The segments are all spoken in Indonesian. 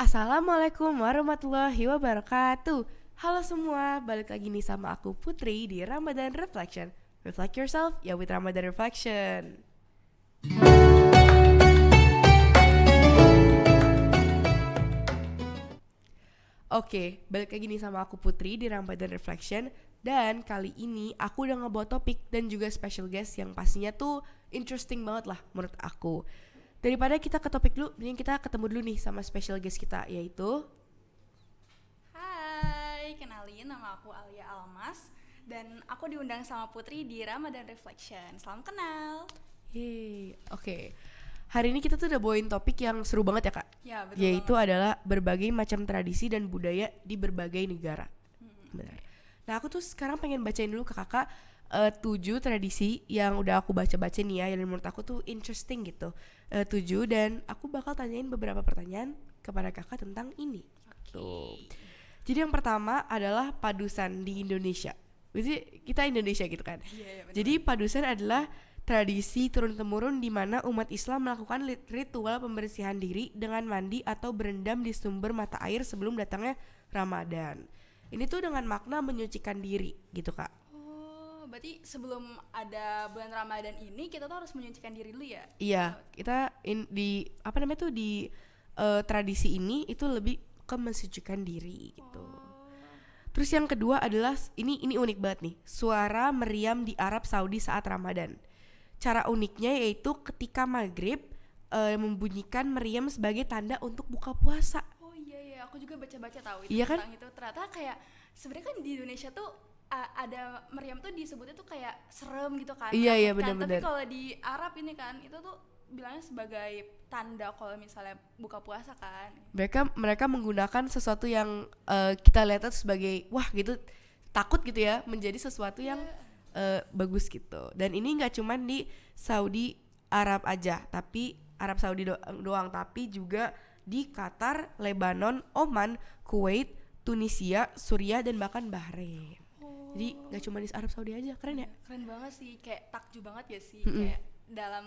Assalamualaikum warahmatullahi wabarakatuh. Halo semua, balik lagi nih sama aku Putri di Ramadan Reflection. Reflect yourself, ya with Ramadan Reflection. Oke, balik lagi nih sama aku Putri di Ramadan Reflection. Dan kali ini aku udah ngebawa topik dan juga special guest yang pastinya tuh interesting banget lah menurut aku. Daripada kita ke topik dulu, mending kita ketemu dulu nih sama special guest kita, yaitu Hai, kenalin nama aku Alia Almas dan aku diundang sama Putri di Ramadan Reflection. Salam kenal. Yeay, oke. Hari ini kita tuh udah bawain topik yang seru banget ya kak. Ya, betul Yaitu banget. adalah berbagai macam tradisi dan budaya di berbagai negara. Benar. Nah aku tuh sekarang pengen bacain dulu ke kakak 7 tradisi yang udah aku baca-baca nih ya, yang menurut aku tuh interesting gitu. 7, dan aku bakal tanyain beberapa pertanyaan kepada kakak tentang ini. Tuh. Jadi yang pertama adalah padusan di Indonesia. Jadi kita Indonesia gitu kan. Iya, benar. Jadi padusan adalah tradisi turun-temurun di mana umat Islam melakukan ritual pembersihan diri dengan mandi atau berendam di sumber mata air sebelum datangnya Ramadan. Ini tuh dengan makna menyucikan diri gitu kak. Oh, berarti sebelum ada bulan Ramadan ini kita tuh harus menyucikan diri dulu ya? Iya, kita di apa namanya tuh di tradisi ini itu lebih ke mensucikan diri gitu. Terus yang kedua adalah ini unik banget nih, suara meriam di Arab Saudi saat Ramadan. Cara uniknya yaitu ketika maghrib membunyikan meriam sebagai tanda untuk buka puasa. Oh iya, aku juga baca-baca tahu itu Iya kan? tentang itu. Ternyata kayak sebenarnya kan di Indonesia tuh ada meriam tuh disebutnya tuh kayak serem gitu kan. Iya Menakutkan. Tapi benar-benar. kalau di Arab ini kan itu tuh bilangnya sebagai tanda kalau misalnya buka puasa kan. Mereka menggunakan sesuatu yang kita lihat sebagai wah gitu, takut gitu ya, menjadi sesuatu yang bagus gitu. Dan ini nggak cuman di Saudi Arab aja, tapi Arab Saudi doang, tapi juga di Qatar, Lebanon, Oman, Kuwait, Tunisia, Suriah, dan bahkan Bahrain. Jadi nggak cuma di Arab Saudi aja, keren ya? Keren banget sih, kayak takjub banget ya sih. Kayak dalam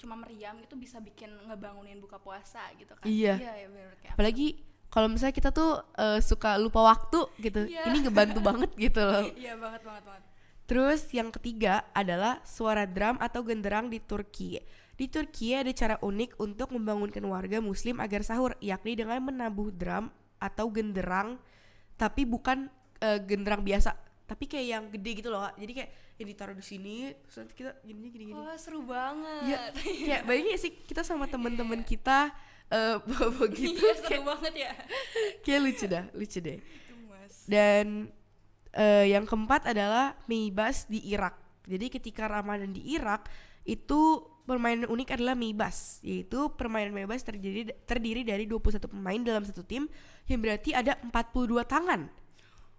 cuma meriam itu bisa bikin ngebangunin buka puasa gitu kan. Iya. Iya benar kayak. Apalagi kalau misalnya kita tuh suka lupa waktu gitu, Iya. ini ngebantu banget gitu loh. Iya banget. Terus yang ketiga adalah suara drum atau genderang di Turki. Di Turki ada cara unik untuk membangunkan warga muslim agar sahur, yakni dengan menabuh drum atau genderang, tapi bukan genderang biasa, tapi kayak yang gede gitu loh Kak. Jadi kayak yang ditaruh di sini, terus nanti kita gini. Wah, seru banget. Iya, kayak bayangin sih kita sama teman-teman kita bawa gitu. Iya, seru banget ya. Kayak lucu deh. Itu Mas. Dan yang keempat adalah Meibas di Irak. Jadi ketika Ramadan di Irak itu permainan unik adalah Meibas, yaitu permainan Meibas terdiri dari 21 pemain dalam satu tim, yang berarti ada 42 tangan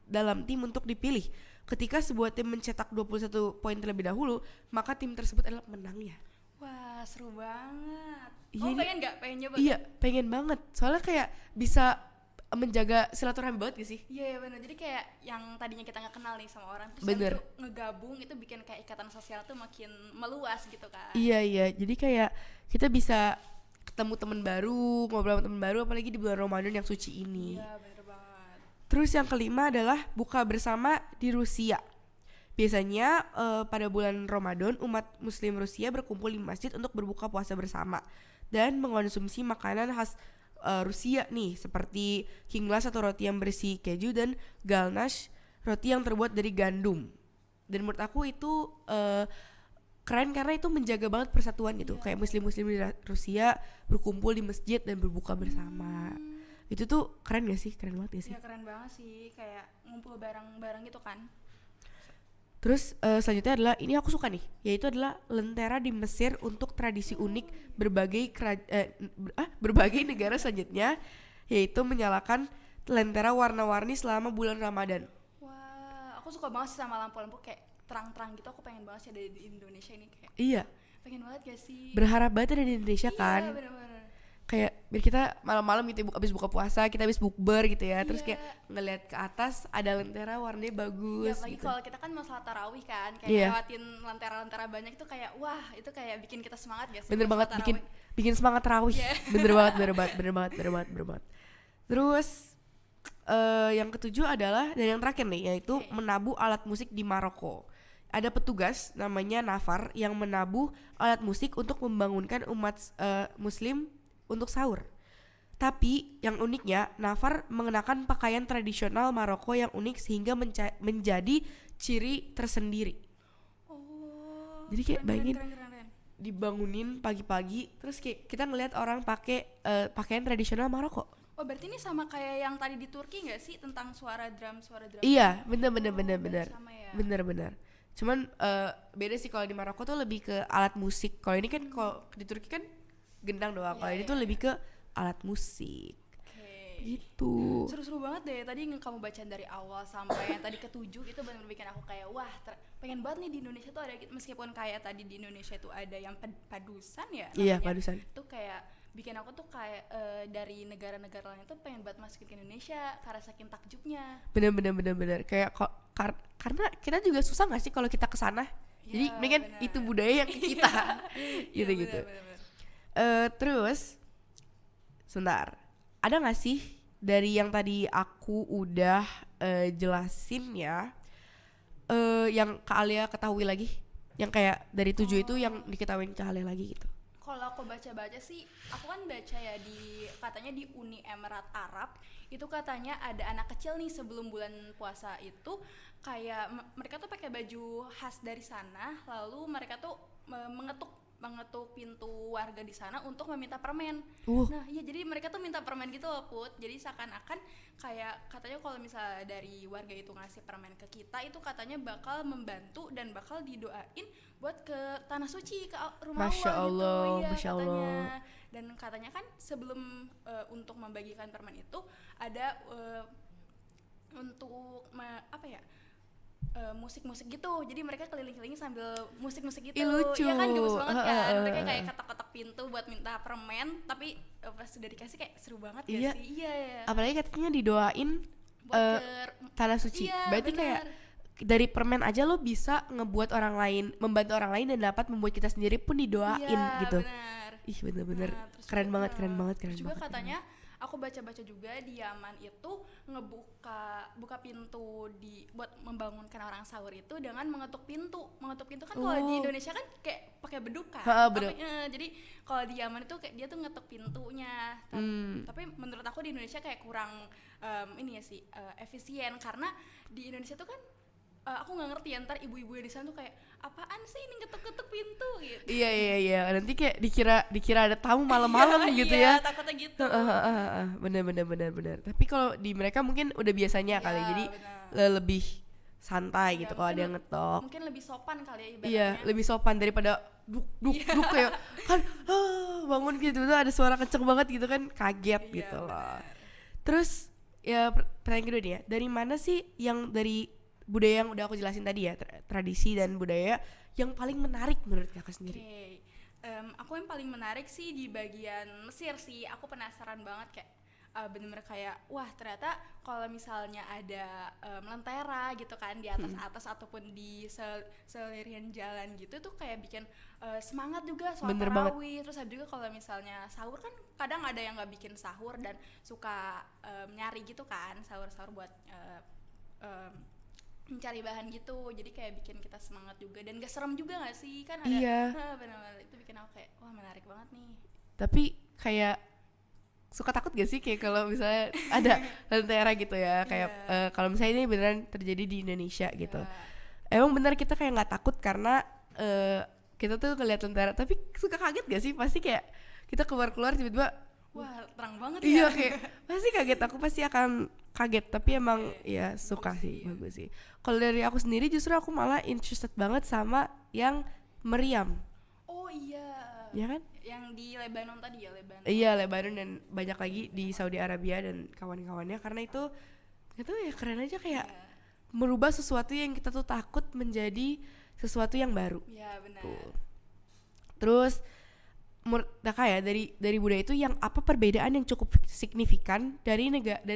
dalam tim untuk dipilih. Ketika sebuah tim mencetak 21 poin terlebih dahulu, maka tim tersebut adalah pemenangnya. Wah, seru banget. Iya, Pengen nggak? Pengen nyoba? Iya, pengen banget. Soalnya kayak bisa menjaga silaturahmi banget gak sih? Iya benar. Jadi kayak yang tadinya kita nggak kenal nih sama orang, terus Bener. habis itu ngegabung itu bikin kayak ikatan sosial tuh makin meluas gitu kan. Iya. Jadi kayak kita bisa ketemu teman baru, ngobrol sama teman baru, apalagi di bulan Ramadan yang suci ini. Iya bener banget. Terus yang kelima adalah buka bersama di Rusia. Biasanya pada bulan Ramadan umat muslim Rusia berkumpul di masjid untuk berbuka puasa bersama dan mengonsumsi makanan khas Rusia nih, seperti kinglas atau roti yang berisi keju, dan galnash, roti yang terbuat dari gandum. Dan menurut aku itu keren karena itu menjaga banget persatuan gitu. Kayak muslim-muslim di Rusia berkumpul di masjid dan berbuka bersama. Itu tuh keren gak sih? Keren banget gak sih? Iya keren banget sih, kayak ngumpul bareng-bareng gitu kan. Terus selanjutnya adalah ini aku suka nih, yaitu adalah lentera di Mesir untuk tradisi unik berbagai negara selanjutnya, yaitu menyalakan lentera warna-warni selama bulan Ramadan. Wah, aku suka banget sih sama lampu-lampu kayak terang-terang gitu. Aku pengen banget sih ada di Indonesia ini kayak. Iya, Pengen banget gak sih? berharap banget ada di Indonesia kan. Iya bener-bener. kayak biar kita malam-malam gitu abis buka puasa kita abis bukber gitu ya, terus kayak ngeliat ke atas ada lentera warnanya bagus apalagi gitu. kalau kita kan mau sholat tarawih kan, kayak Iya. lewatin lentera-lentera banyak itu kayak wah itu kayak bikin kita semangat gak sih? Bener buat banget, sholat bikin tarawih? bikin semangat tarawih. Iya. Bener banget, bener banget, bener banget, bener banget, bener banget. Terus yang ketujuh adalah dan yang terakhir nih yaitu Oke. menabuh alat musik di Maroko. Ada petugas namanya Nafar yang menabuh alat musik untuk membangunkan umat Muslim untuk sahur. Tapi yang uniknya Nafar mengenakan pakaian tradisional Maroko yang unik sehingga menjadi ciri tersendiri. Oh. Jadi kayak bayangin keren. dibangunin pagi-pagi terus kayak kita ngelihat orang pakai pakaian tradisional Maroko. Oh berarti ini sama kayak yang tadi di Turki nggak sih tentang suara drum? Iya, bener. berarti sama ya. Bener. Cuman beda sih kalau di Maroko tuh lebih ke alat musik. Kalau ini kan kalau di Turki kan gendang doang. Kalau ini tuh lebih ke alat musik. Oke. Gitu. Seru-seru banget deh tadi kamu bacaan dari awal sampai yang tadi ketujuh itu benar-benar bikin aku kayak wah pengen banget nih di Indonesia tuh ada meskipun kayak tadi di Indonesia tuh ada yang padusan ya Iya, namanya. padusan. Itu kayak bikin aku tuh kayak dari negara-negara lain tuh pengen banget masukin ke Indonesia karena saking takjubnya. Bener. Kayak karena kita juga susah nggak sih kalau kita kesana. Jadi Iya, mendingan bener. itu budaya yang ke kita. Iya, gitu. bener. Terus sebentar, ada nggak sih dari yang tadi aku udah jelasin ya, yang Kak Alia ketahui lagi, yang kayak dari 7 itu yang diketahuin Kak Alia lagi gitu? Kalau aku baca-baca sih, aku kan baca ya katanya di Uni Emirat Arab itu katanya ada anak kecil nih sebelum bulan puasa itu kayak mereka tuh pakai baju khas dari sana, lalu mereka tuh mengetuk pintu warga di sana untuk meminta permen. Nah, iya jadi mereka tuh minta permen gitu loh, Put. Jadi seakan-akan kayak katanya kalau misalnya dari warga itu ngasih permen ke kita itu katanya bakal membantu dan bakal didoain buat ke tanah suci ke rumah Masya Allah, gitu. Iya, Masya katanya. Allah. Dan katanya kan sebelum untuk membagikan permen itu ada untuk musik-musik gitu, jadi mereka keliling-keliling sambil musik-musik gitu. Lucu. Iya kan gemes banget kan, mereka kayak ketok-ketok pintu buat minta permen, tapi pas sudah dikasih kayak seru banget Iya. gak sih? Iya. Apalagi katanya didoain Buat tanah suci. Iya, Berarti bener. kayak dari permen aja lo bisa ngebuat orang lain, membantu orang lain dan dapat membuat kita sendiri pun didoain Iya, gitu. bener. Ih bener-bener Nah, terus keren juga- banget. terus juga katanya aku baca-baca juga di Yaman itu buka pintu buat membangunkan orang sahur itu dengan mengetuk pintu kan kalau di Indonesia kan kayak pakai beduk kan. beduk. Jadi kalau di Yaman itu kayak dia tuh ngetuk pintunya. Tapi menurut aku di Indonesia kayak kurang ini ya sih efisien karena di Indonesia tuh kan aku nggak ngerti ya ntar ibu-ibu di sana tuh kayak apaan sih ini ketuk-ketuk pintu gitu. Iya. Nanti kayak dikira ada tamu malam-malam gitu Iya, ya. takutnya gitu. Bener. Tapi kalau di mereka mungkin udah biasanya kali, jadi lebih santai gitu kalau ada yang ngetok. Mungkin lebih sopan kali ya ibaratnya. Iya, lebih sopan daripada duk kayak kan bangun gitu tuh ada suara kenceng banget gitu kan, kaget gitu loh. Terus ya pertanyaan kedua nih ya, dari mana sih yang dari budaya yang udah aku jelasin tadi ya, tradisi dan budaya yang paling menarik menurut kakak sendiri? Oke. Aku yang paling menarik sih di bagian Mesir sih. Aku penasaran banget kayak bener-bener kayak wah ternyata kalau misalnya ada lentera gitu kan di atas ataupun di selirian jalan gitu tuh kayak bikin semangat juga soal Bener tarawih. Terus ada juga kalau misalnya sahur kan kadang ada yang nggak bikin sahur dan suka nyari gitu kan sahur-sahur buat mencari bahan gitu, jadi kayak bikin kita semangat juga dan gak serem juga gak sih kan ada. Iya. Benar-benar itu bikin aku kayak wah menarik banget nih. Tapi kayak suka takut gak sih kayak kalau misalnya ada lentera gitu ya, kayak kalau misalnya ini beneran terjadi di Indonesia gitu. Emang bener kita kayak nggak takut karena kita tuh ngeliat lentera, tapi suka kaget gak sih? Pasti kayak kita keluar tiba-tiba Wah terang banget iya ya. kayak pasti kaget, aku pasti akan kaget, tapi emang ya suka sih, bagus sih. Kalau dari aku sendiri justru aku malah interested banget sama yang meriam. Oh iya. Ya kan? Yang di Lebanon tadi ya, Lebanon. Iya, Lebanon dan banyak lagi di Saudi Arabia dan kawan-kawannya, karena itu ya keren aja, kayak merubah sesuatu yang kita tuh takut menjadi sesuatu yang baru. Iya benar. Tuh. Terus menurut Taka ya, dari budaya itu yang apa perbedaan yang cukup signifikan dari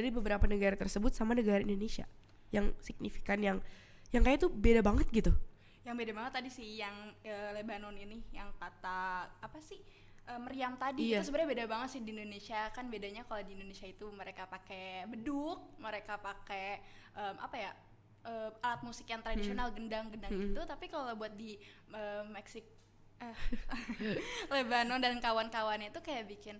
beberapa negara tersebut sama negara Indonesia yang signifikan, yang kayak itu beda banget gitu. Yang beda banget tadi sih yang Lebanon ini yang kata apa sih meriam tadi Iya. itu sebenarnya beda banget sih di Indonesia. Kan bedanya kalau di Indonesia itu mereka pakai beduk, mereka pakai apa ya alat musik yang tradisional gendang-gendang gitu. Tapi kalau buat di Meksik Lebanon dan kawan-kawannya itu kayak bikin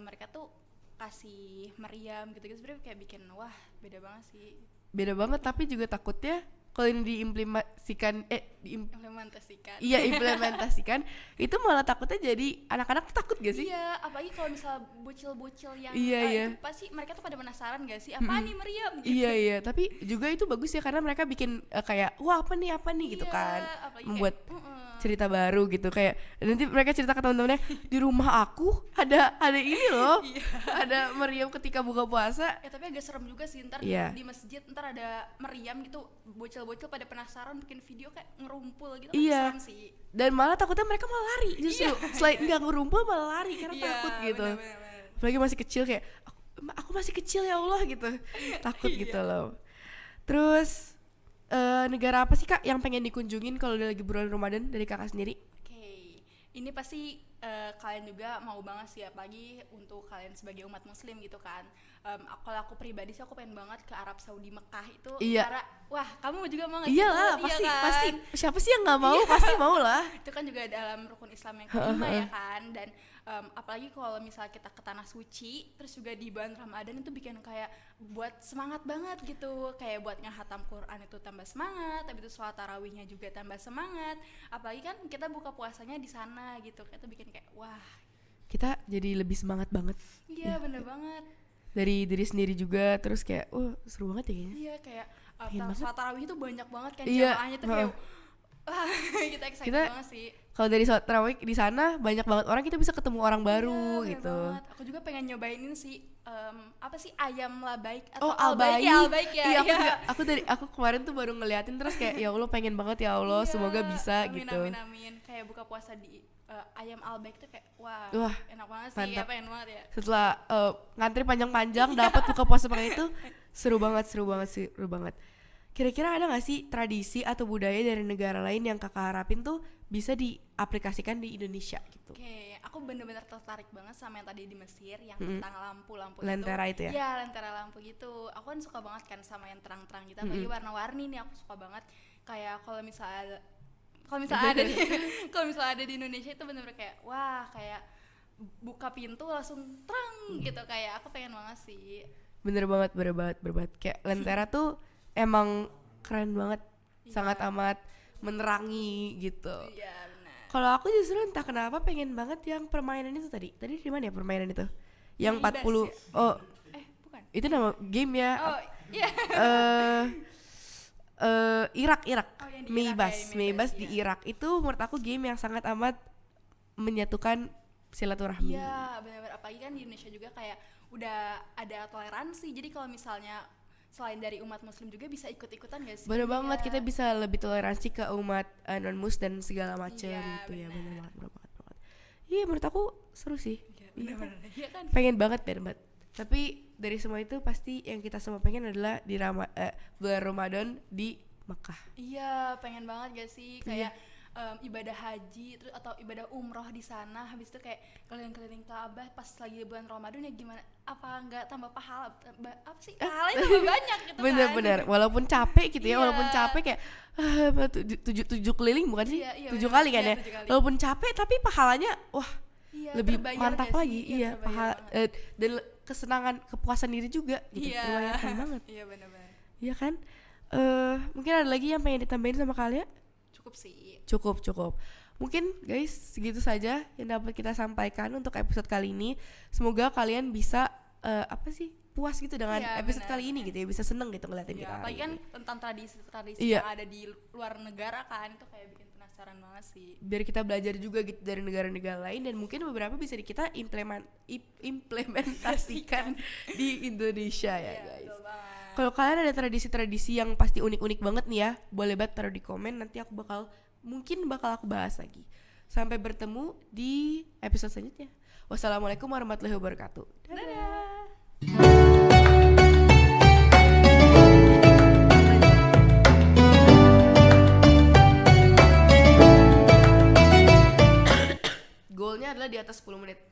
mereka tuh kasih meriam gitu-gitu, sebenarnya kayak bikin wah beda banget sih. Beda banget, tapi juga takutnya kalau ini diimplementasikan Implementasikan. implementasikan itu malah takutnya jadi anak-anak tuh takut gak sih? Iya, apalagi kalau misal bocil-bocil yang Iya. itu pasti mereka tuh pada penasaran gak sih apaan nih meriam gitu. Iya, tapi juga itu bagus ya karena mereka bikin kayak wah apa nih gitu Iya, kan, apalagi membuat kayak, cerita baru gitu, kayak nanti mereka cerita ke teman-temannya di rumah aku ada ini loh, Iya. ada meriam ketika buka puasa. Ya tapi agak serem juga sih ntar Iya. di masjid ntar ada meriam gitu, bocil-bocil pada penasaran bikin video kayak ngerumpul gitu. Iya. Kan serem sih. Dan malah takutnya mereka malah lari justru, selain nggak ngerumpul malah lari karena Iya, takut gitu. bener-bener. Apalagi masih kecil kayak aku masih kecil ya Allah gitu, takut gitu loh. Terus negara apa sih Kak yang pengen dikunjungin kalau udah lagi bulan Ramadan dari Kakak sendiri? Oke, ini pasti kalian juga mau banget sih, apalagi untuk kalian sebagai umat muslim gitu kan. Kalau aku pribadi sih aku pengen banget ke Arab Saudi, Mekah itu. Iya. Karena wah kamu juga mau Iyalah, ikut, pasti siapa sih yang nggak mau, pasti mau lah. Itu kan juga dalam rukun Islam yang kelima ya kan. Dan apalagi kalau misal kita ke tanah suci terus juga di bulan Ramadan itu bikin kayak buat semangat banget gitu, kayak buat ngehatam Quran itu tambah semangat, tapi itu sholat tarawihnya juga tambah semangat, apalagi kan kita buka puasanya di sana gitu, itu bikin kayak wah Kita jadi lebih semangat banget iya bener banget. dari diri sendiri juga, terus kayak seru banget ya kayaknya. Iya kayak Pengen banget. sholat tarawih itu banyak banget kan Iya, jamaahnya tuh kayak wah kita excited Kita- banget sih. Kalau dari sholat tarawih di sana banyak banget orang, kita bisa ketemu orang baru Iya, bener gitu. banget. Aku juga pengen nyobain ini sih apa sih ayam labaik Oh, atau albaik ya, albaik ya. Iya, Iya. aku kemarin tuh baru ngeliatin terus kayak ya Allah pengen banget ya Allah, Iya, semoga bisa amin, gitu. Amin. Kayak buka puasa di ayam albaik tuh kayak wah, Wah, enak banget sih, mantap. ya pengen banget ya. Setelah ngantri panjang-panjang dapat buka puasa pakai itu, seru banget. Kira-kira ada gak sih tradisi atau budaya dari negara lain yang Kakak harapin tuh bisa diaplikasikan di Indonesia gitu? Oke, aku bener-bener tertarik banget sama yang tadi di Mesir yang tentang lampu-lampu Lentera itu ya? Iya, lentera lampu gitu. Aku kan suka banget kan sama yang terang-terang gitu, apalagi warna-warni nih aku suka banget. Kayak kalau misalnya ada di Indonesia itu bener-bener kayak wah, kayak buka pintu langsung terang gitu, kayak aku pengen banget sih. Bener banget. Kayak Lentera tuh emang keren banget, sangat amat menerangi gitu. Iya, benar. Kalau aku justru entah kenapa pengen banget yang permainan itu tadi di mana ya permainan itu? Yang Maybas 40 ya? oh Bukan. itu nama game ya. Oh, iya. Irak Oh, yang di Irak Maybas ya, Maybas, di iya. Irak itu menurut aku game yang sangat amat menyatukan silaturahmi. Iya, benar-benar, apalagi kan di Indonesia juga kayak udah ada toleransi. Jadi kalau misalnya selain dari umat muslim juga bisa ikut-ikutan gak sih? Bener banget, Iya. kita bisa lebih toleransi ke umat non-mus dan segala macam Iya, gitu ya. benar. Bener banget. Iya, menurut aku seru sih. Iya, benar-benar. Iya kan? Pengen banget. Tapi dari semua itu pasti yang kita semua pengen adalah di bulan Ramadan di Mekah. Iya, pengen banget gak sih kayak ibadah haji terus atau ibadah umroh di sana, habis itu kayak keliling-keliling Ka'bah pas lagi bulan Ramadan ya gimana? Apa enggak tambah pahala? Apa sih? Pahalanya tambah banyak gitu kan. Bener-bener, walaupun capek gitu ya, Iya. walaupun capek kayak tujuh keliling bukan sih? Iya, 7 bener. kali kan Iya, ya. 7 kali. Walaupun capek tapi pahalanya wah Iya, lebih terbayar mantap gak sih? lagi. Iya, terbayar pahala banget. dan kesenangan, kepuasan diri juga gitu. Iya. Terbayarkan banget. Iya, benar-benar. Iya kan? Mungkin ada lagi yang pengen ditambahin sama kalian? Cukup sih. Cukup. Mungkin guys segitu saja yang dapat kita sampaikan untuk episode kali ini. Semoga kalian bisa puas gitu dengan Iya, episode benar, kali ini gitu ya, bisa seneng gitu ngeliatin kita Iya, hari apalagi kan ini. tentang tradisi-tradisi Iya. yang ada di luar negara kan, itu kayak bikin penasaran banget sih. Biar kita belajar juga gitu dari negara-negara lain dan mungkin beberapa bisa kita implementasikan di Indonesia ya Iya, guys. betul banget. Kalau kalian ada tradisi-tradisi yang pasti unik-unik banget nih ya, boleh banget taruh di komen, nanti mungkin bakal aku bahas lagi. Sampai bertemu di episode selanjutnya. Wassalamualaikum warahmatullahi wabarakatuh. Dadah. Goalnya adalah di atas 10 menit.